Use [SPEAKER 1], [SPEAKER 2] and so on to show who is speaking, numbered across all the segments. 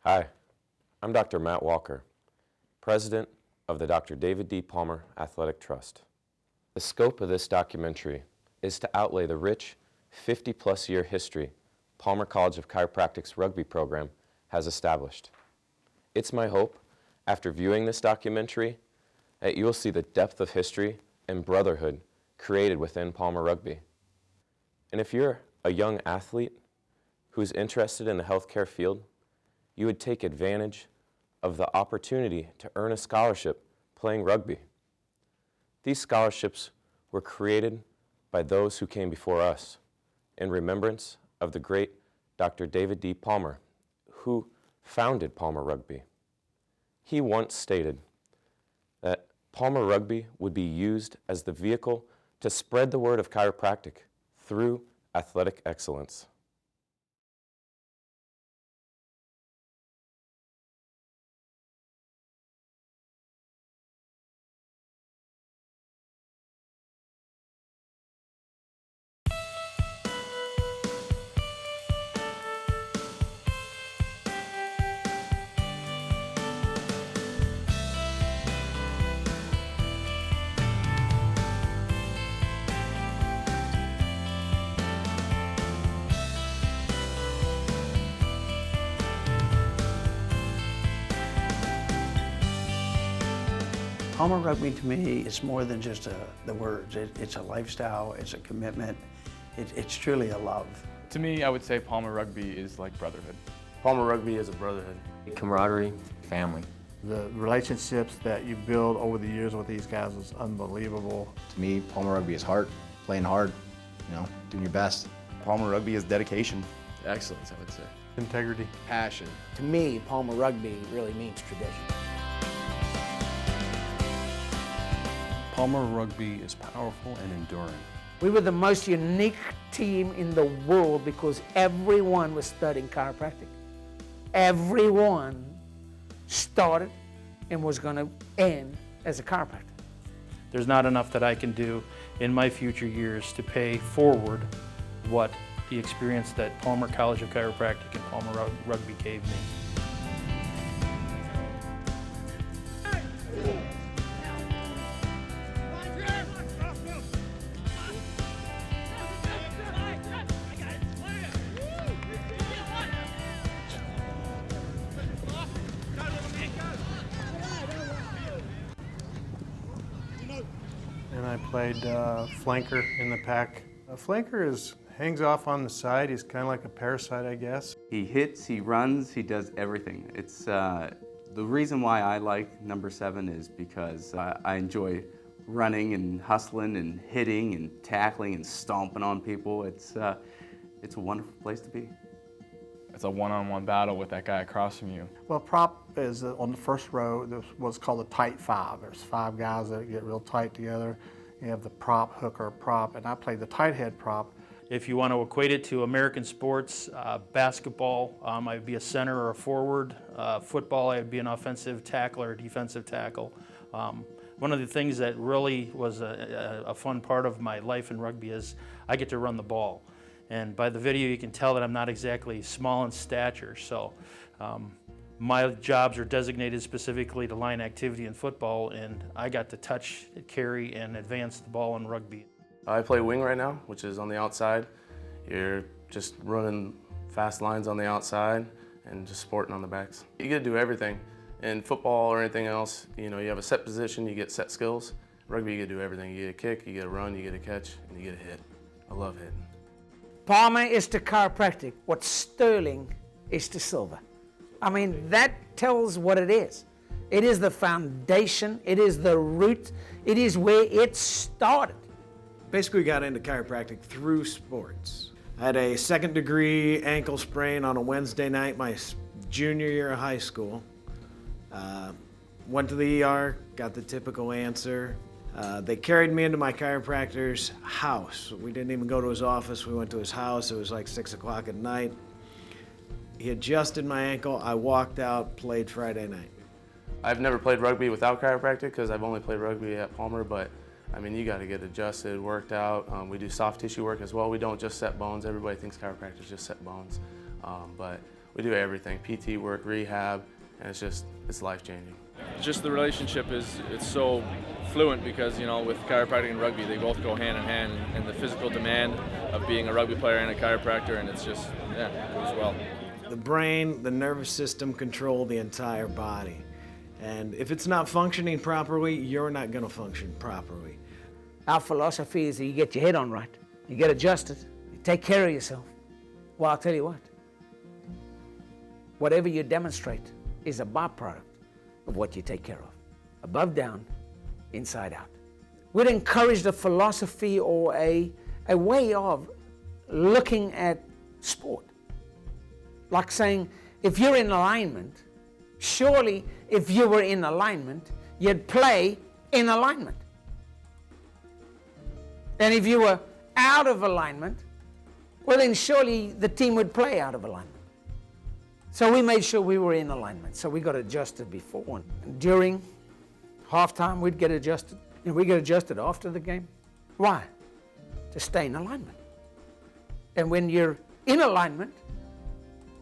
[SPEAKER 1] Hi, I'm Dr. Matt Walker, President of the Dr. David D. Palmer Athletic Trust. The scope of this documentary is to outlay the rich 50-plus year history Palmer College of Chiropractic's rugby program has established. It's my hope, after viewing this documentary, that you will see the depth of history and brotherhood created within Palmer Rugby. And if you're a young athlete who's interested in the healthcare field, you would take advantage of the opportunity to earn a scholarship playing rugby. These scholarships were created by those who came before us in remembrance of the great Dr. David D. Palmer, who founded Palmer Rugby. He once stated that Palmer Rugby would be used as the vehicle to spread the word of chiropractic through athletic excellence.
[SPEAKER 2] Palmer Rugby to me is more than just the words. It's a lifestyle, it's a commitment, it's truly a love.
[SPEAKER 3] To me, I would say Palmer Rugby is like brotherhood.
[SPEAKER 4] Palmer Rugby is a brotherhood.
[SPEAKER 5] Camaraderie, family.
[SPEAKER 6] The relationships that you build over the years with these guys is unbelievable.
[SPEAKER 5] To me, Palmer Rugby is heart, playing hard, doing your best.
[SPEAKER 7] Palmer Rugby is dedication.
[SPEAKER 3] Excellence, I would say.
[SPEAKER 6] Integrity.
[SPEAKER 7] Passion.
[SPEAKER 8] To me, Palmer Rugby really means tradition.
[SPEAKER 9] Palmer Rugby is powerful and enduring.
[SPEAKER 8] We were the most unique team in the world because everyone was studying chiropractic. Everyone started and was going to end as a chiropractor.
[SPEAKER 10] There's not enough that I can do in my future years to pay forward what the experience that Palmer College of Chiropractic and Palmer Rugby gave me.
[SPEAKER 6] And I played flanker in the pack. A flanker hangs off on the side. He's kind of like a parasite, I guess.
[SPEAKER 11] He hits, he runs, he does everything. It's the reason why I like number 7 is because I enjoy running and hustling and hitting and tackling and stomping on people. It's a wonderful place to be.
[SPEAKER 3] It's a one-on-one battle with that guy across from you.
[SPEAKER 6] Well, prop is on the first row. There's what's called a tight 5. There's 5 guys that get real tight together. You have the prop, hooker, prop, and I played the tight head prop.
[SPEAKER 10] If you want to equate it to American sports, basketball, I'd be a center or a forward. Football, I'd be an offensive tackle or a defensive tackle. One of the things that really was a fun part of my life in rugby is I get to run the ball. And by the video, you can tell that I'm not exactly small in stature. So my jobs are designated specifically to line activity in football, and I got to touch, carry, and advance the ball in rugby.
[SPEAKER 4] I play wing right now, which is on the outside. You're just running fast lines on the outside and just sporting on the backs. You get to do everything. In football or anything else, you have a set position, you get set skills. Rugby, you get to do everything. You get a kick, you get a run, you get a catch, and you get a hit. I love hitting.
[SPEAKER 8] Palmer is to chiropractic what Sterling is to silver. I mean, that tells what it is. It is the foundation, it is the root, it is where it started.
[SPEAKER 12] Basically got into chiropractic through sports. I had a 2nd degree ankle sprain on a Wednesday night my junior year of high school. Went to the ER, got the typical answer. They carried me into my chiropractor's house. We didn't even go to his office, we went to his house. It was like 6 o'clock at night. He adjusted my ankle, I walked out, played Friday night.
[SPEAKER 4] I've never played rugby without chiropractic because I've only played rugby at Palmer, but I mean, you got to get adjusted, worked out. We do soft tissue work as well. We don't just set bones. Everybody thinks chiropractors just set bones. But We do everything, PT work, rehab, and it's life-changing.
[SPEAKER 3] Just the relationship it's so fluent because, you know, with chiropractic and rugby, they both go hand in hand, and the physical demand of being a rugby player and a chiropractor, and it's just, yeah, it goes well.
[SPEAKER 12] The brain, the nervous system control the entire body. And if it's not functioning properly, you're not going to function properly.
[SPEAKER 8] Our philosophy is that you get your head on right, you get adjusted, you take care of yourself. Well, I'll tell you what, whatever you demonstrate is a byproduct of what you take care of. Above, down, inside out. We'd encourage the philosophy or a way of looking at sport. Like saying, if you're in alignment, surely if you were in alignment, you'd play in alignment. And if you were out of alignment, well then surely the team would play out of alignment. So we made sure we were in alignment. So we got adjusted before. And during halftime, we'd get adjusted. And we get adjusted after the game. Why? To stay in alignment. And when you're in alignment,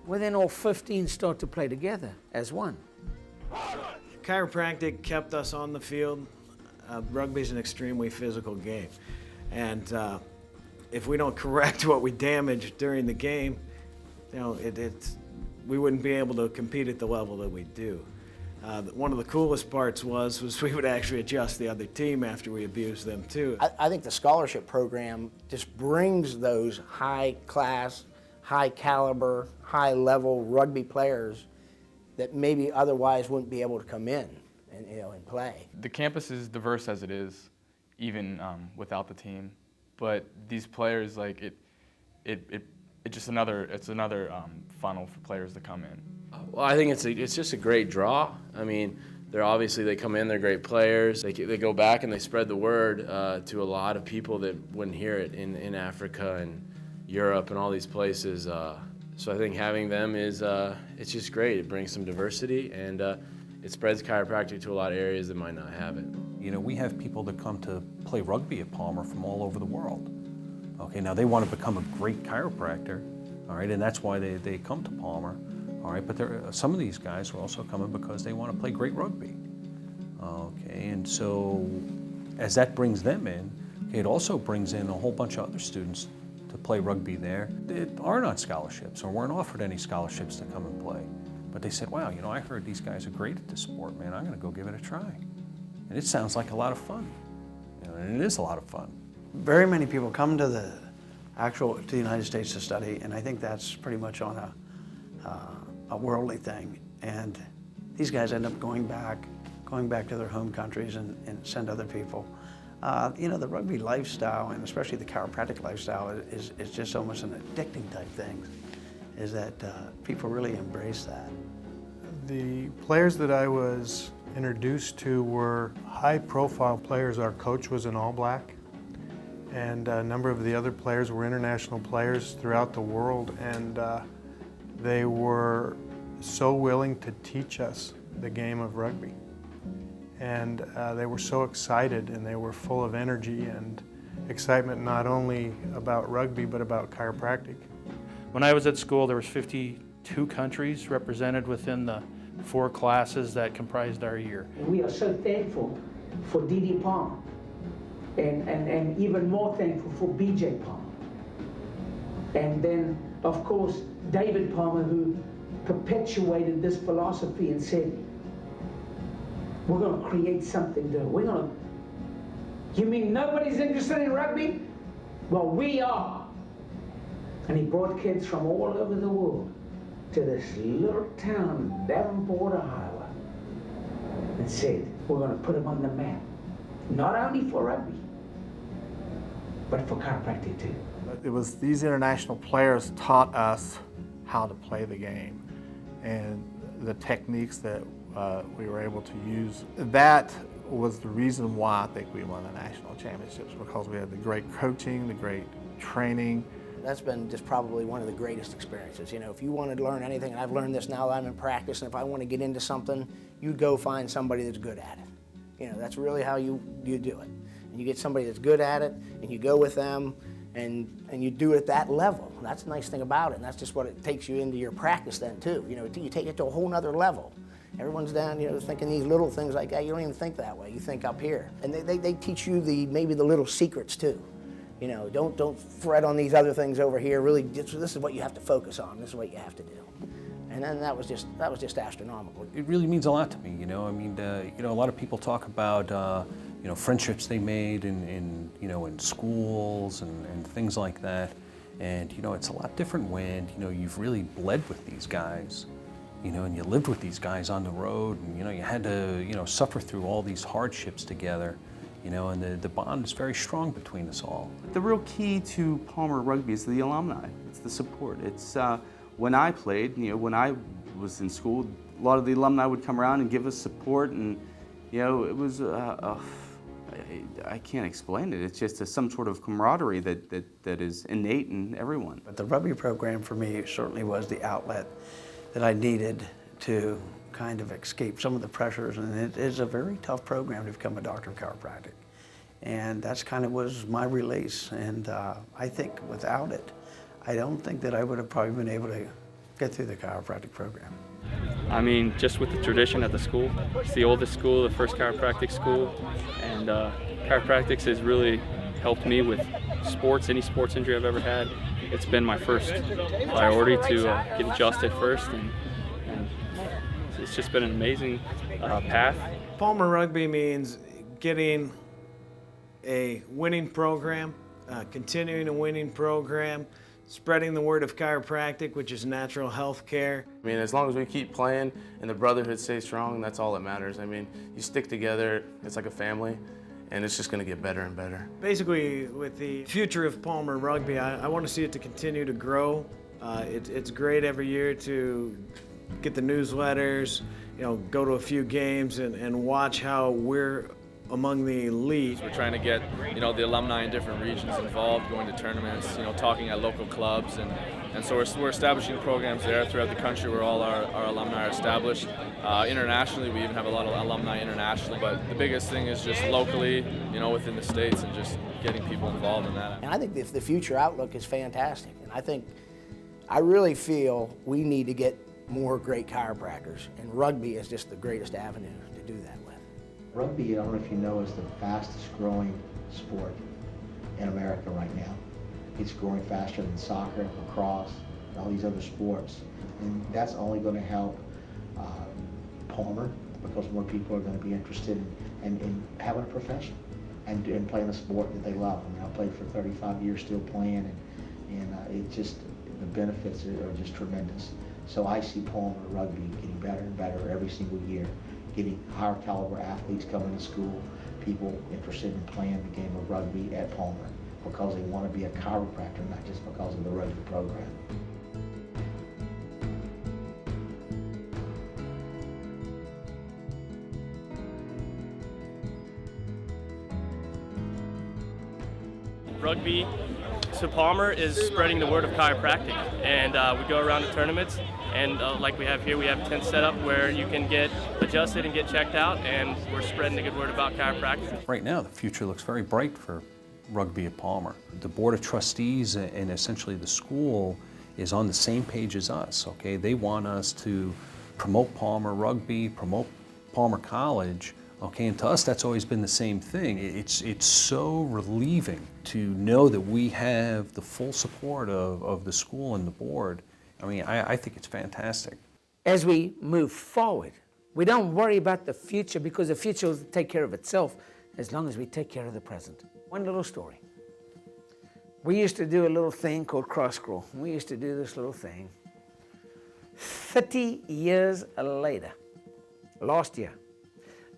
[SPEAKER 8] well then all 15 start to play together as one.
[SPEAKER 12] Chiropractic kept us on the field. Rugby's an extremely physical game. And if we don't correct what we damage during the game, you know, we wouldn't be able to compete at the level that we do. One of the coolest parts was we would actually adjust the other team after we abused them too.
[SPEAKER 5] I think the scholarship program just brings those high class, high caliber, high level rugby players that maybe otherwise wouldn't be able to come in and play.
[SPEAKER 3] The campus is diverse as it is, even without the team. But these players, like it's just another funnel for players to come in.
[SPEAKER 13] Well, I think it's just a great draw. I mean, they come in, they're great players. They go back and they spread the word to a lot of people that wouldn't hear it in Africa and Europe and all these places. So I think having them it's just great. It brings some diversity and it spreads chiropractic to a lot of areas that might not have it.
[SPEAKER 9] You know, we have people that come to play rugby at Palmer from all over the world. Okay, now they want to become a great chiropractor, all right, and that's why they come to Palmer, all right, but some of these guys are also coming because they want to play great rugby. Okay, and so as that brings them in, okay, it also brings in a whole bunch of other students to play rugby there that aren't on scholarships or weren't offered any scholarships to come and play. But they said, wow, you know, I heard these guys are great at this sport, man, I'm going to go give it a try. And it sounds like a lot of fun, you know, and it is a lot of fun.
[SPEAKER 2] Very many people come to the United States to study, and I think that's pretty much on a worldly thing. And these guys end up going back to their home countries and send other people. You know, the rugby lifestyle, and especially the chiropractic lifestyle, is just almost an addicting type thing, is that people really embrace that.
[SPEAKER 6] The players that I was introduced to were high-profile players. Our coach was an All Black, and a number of the other players were international players throughout the world, and they were so willing to teach us the game of rugby. And they were so excited, and they were full of energy and excitement, not only about rugby, but about chiropractic.
[SPEAKER 10] When I was at school, there was 52 countries represented within the 4 classes that comprised our year.
[SPEAKER 8] We are so thankful for D.D. Palmer and even more thankful for B.J. Palmer. And then, of course, David Palmer, who perpetuated this philosophy and said, we're going to create something there. You mean nobody's interested in rugby? Well, we are. And he brought kids from all over the world to this little town in Davenport, Iowa, and said, we're going to put them on the map, not only for rugby, but for chiropractic too.
[SPEAKER 6] It was these international players taught us how to play the game and the techniques that we were able to use. That was the reason why I think we won the national championships, because we had the great coaching, the great training.
[SPEAKER 5] That's been just probably one of the greatest experiences. You know, if you wanted to learn anything, and I've learned this now that I'm in practice, and if I want to get into something, you'd go find somebody that's good at it. You know, that's really how you do it. And you get somebody that's good at it, and you go with them, and you do it at that level. That's the nice thing about it, and that's just what it takes you into your practice then too. You know, you take it to a whole nother level. Everyone's down, you know, thinking these little things like that. You don't even think that way. You think up here, and they teach you maybe the little secrets too. You know, don't fret on these other things over here. Really, this is what you have to focus on. This is what you have to do. And then that was just astronomical.
[SPEAKER 9] It really means a lot to me, you know. I mean, you know, a lot of people talk about, you know, friendships they made in you know, in schools and things like that. And, you know, it's a lot different when, you know, you've really bled with these guys, you know, and you lived with these guys on the road, and, you know, you had to, you know, suffer through all these hardships together, you know, and the bond is very strong between us all.
[SPEAKER 11] The real key to Palmer Rugby is the alumni. It's the support. It's when I played, you know, when I was in school, a lot of the alumni would come around and give us support, and, you know, it was I can't explain it. It's just some sort of camaraderie that is innate in everyone.
[SPEAKER 2] But the rugby program for me certainly was the outlet that I needed to kind of escape some of the pressures, and it is a very tough program to become a doctor of chiropractic. And that's kind of was my release, and I think without it, I don't think that I would have probably been able to get through the chiropractic program.
[SPEAKER 14] I mean, just with the tradition at the school. It's the oldest school, the first chiropractic school, and chiropractics has really helped me with sports, any sports injury I've ever had. It's been my first priority to get adjusted first, and it's just been an amazing path.
[SPEAKER 12] Palmer Rugby means getting a winning program, continuing a winning program, spreading the word of chiropractic, which is natural health care.
[SPEAKER 4] I mean, as long as we keep playing and the brotherhood stays strong, that's all that matters. I mean, you stick together, it's like a family, and it's just going to get better and better.
[SPEAKER 12] Basically, with the future of Palmer Rugby, I want to see it to continue to grow. It's great every year to get the newsletters, you know, go to a few games and watch how we're among the elite.
[SPEAKER 3] We're trying to get, you know, the alumni in different regions involved, going to tournaments, you know, talking at local clubs, and so we're establishing programs there throughout the country where all our alumni are established. Internationally, we even have a lot of alumni internationally, but the biggest thing is just locally, you know, within the states, and just getting people involved in that.
[SPEAKER 5] And I think the future outlook is fantastic, and I really feel we need to get more great chiropractors, and rugby is just the greatest avenue to do that with.
[SPEAKER 15] Rugby, I don't know if you know, is the fastest growing sport in America right now. It's growing faster than soccer, lacrosse, and all these other sports. And that's only going to help Palmer, because more people are going to be interested in having a profession and playing a sport that they love. I mean, I played for 35 years, still playing, and it just, the benefits are just tremendous. So I see Palmer Rugby getting better and better every single year, getting higher caliber athletes coming to school, people interested in playing the game of rugby at Palmer because they want to be a chiropractor, not just because of the rugby program.
[SPEAKER 14] Rugby to Palmer is spreading the word of chiropractic, and we go around to tournaments, and like we have here, we have tents set up where you can get adjusted and get checked out, and we're spreading the good word about chiropractic.
[SPEAKER 9] Right now, the future looks very bright for rugby at Palmer. The Board of Trustees and essentially the school is on the same page as us, okay? They want us to promote Palmer Rugby, promote Palmer College, okay? And to us, that's always been the same thing. It's so relieving to know that we have the full support of the school and the board. I mean, I think it's fantastic.
[SPEAKER 8] As we move forward, we don't worry about the future, because the future will take care of itself as long as we take care of the present. One little story. We used to do a little thing called cross scroll. We used to do this little thing. 30 years later, last year,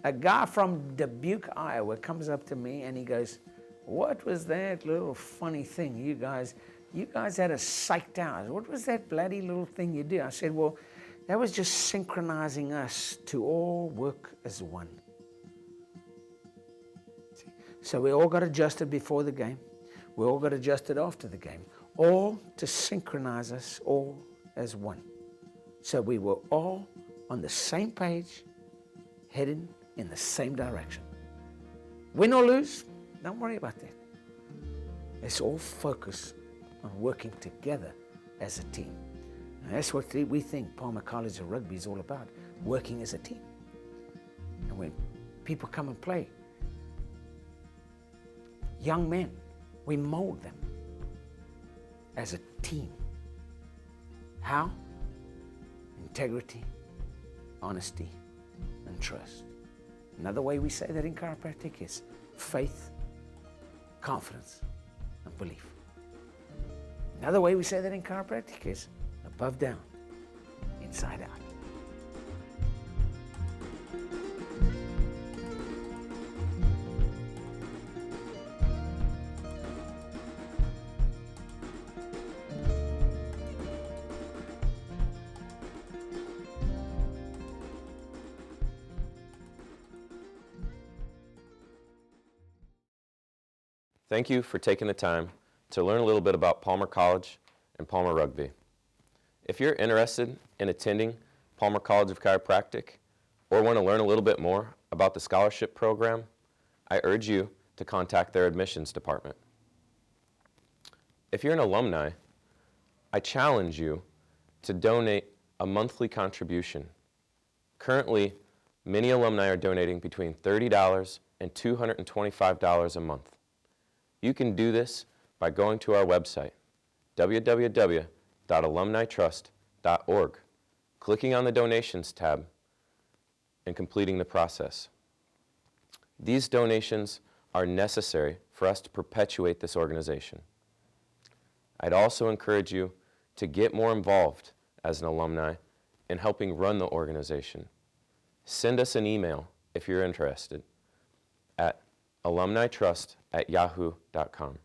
[SPEAKER 8] a guy from Dubuque, Iowa comes up to me and he goes, "What was that little funny thing you guys had us psyched out? What was that bloody little thing you do?" I said, "Well, that was just synchronizing us to all work as one." So we all got adjusted before the game. We all got adjusted after the game, all to synchronize us all as one. So we were all on the same page, heading in the same direction. Win or lose, don't worry about that. Let's all focus on working together as a team. And that's what we think Palmer College of Rugby is all about, working as a team. And when people come and play, young men, we mold them as a team. How? Integrity, honesty, and trust. Another way we say that in chiropractic is faith, confidence, and belief. Another way we say that in chiropractic is above down, inside out.
[SPEAKER 1] Thank you for taking the time to learn a little bit about Palmer College and Palmer Rugby. If you're interested in attending Palmer College of Chiropractic or want to learn a little bit more about the scholarship program, I urge you to contact their admissions department. If you're an alumni, I challenge you to donate a monthly contribution. Currently, many alumni are donating between $30 and $225 a month. You can do this by going to our website, www.alumnitrust.org, clicking on the Donations tab, and completing the process. These donations are necessary for us to perpetuate this organization. I'd also encourage you to get more involved as an alumni in helping run the organization. Send us an email if you're interested at alumnitrust@yahoo.com.